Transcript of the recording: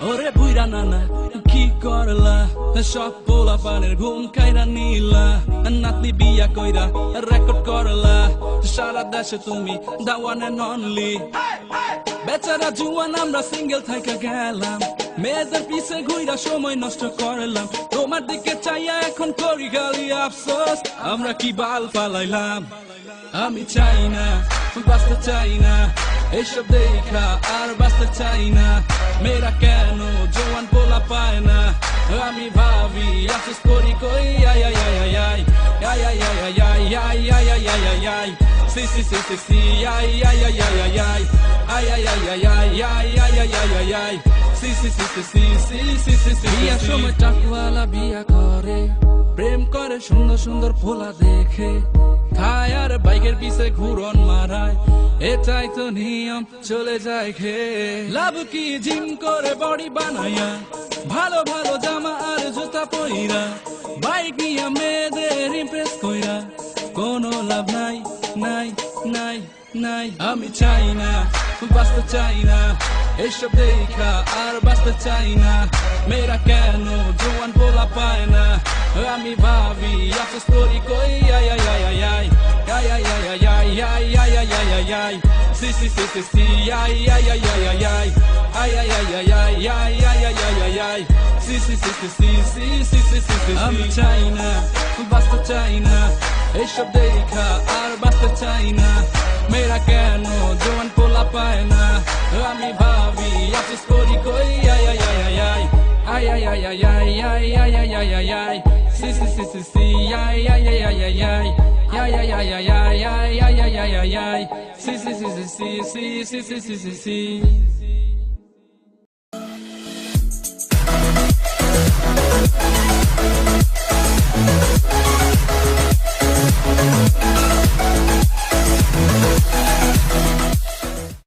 ওরে বুইরা নানা কি করলা সব পোলা পানের ঘুম খাইরা নিলা নাতনি বিয়া কইরা রেকর্ড করলা সারা দেশে তুমি দা ওয়ান এন্ড অনলি বেচারা জুয়ান আমরা সিঙ্গেল থাইকা গেলাম মেয়েদের পিছে ঘুইরা সময় নষ্ট করলাম তোমার দিকে চাইয়া এখন করি গালি আফসোস আমরা কি বাল পালাইলাম আমি চাই না বাঁচতে চাই না এইসব দেখা আর বাঁচতে চাই না মেয়েরা কেন জোয়ান পোলা পায় না আমি ভাবি আফসোস করি কই আই আই আই আই আই আই আই আই আই আই আই আই আই আই সি সি সি সি সি আই আই আই আই আই আই আই আই আই আই আই আই আই আই আই আই আই সি সি সি সি সি সি সি সি সি বিয়ার সময় টাকওয়ালা বিয়া করে প্রেম করে সুন্দর সুন্দর পোলা দেখে খায় আর বাইকের পিছে ঘুরন মারায় এটাই তো নিয়ম চলে যায় খেয়ে লাভ কি জিম করে বডি বানাইয়া ভালো ভালো জামা আর জুতা পইরা বাইক নিয়ে মেয়েদের ইমপ্রেস কইরা কোনো লাভ নাই নাই নাই নাই আমি চাই না বাঁচতে চাই না এসব দেখা আর বাঁচতে চাই না মেয়েরা কেন জোয়ান পোলা পায় না আমি ভাবি আফসোস করি কই আই আই আই আই আই আই আই আই আই আই আই আই আই আই আই আই সি সি সি সি সি আই আই আই আই আই আই আই আই আই আই আই আই আই আই আই আই আই সি সি সি সি সি সি সি সি সি সি আমি চাই না বাঁচতে চাই না এইসব দেখা আর বাঁচতে চাই না মেয়েরা কেন জোয়ান পোলা পায় না আমি ভাবি আফসোস করি কই আই আই আই আই আই আই আই আই আই আই আই আই আই আই আই সি সি সি সি সি আই আই আই আই আই আই আই আই আই আই আই আই আই আই আই আই সি সি সি সি সি সি সি সি সি সি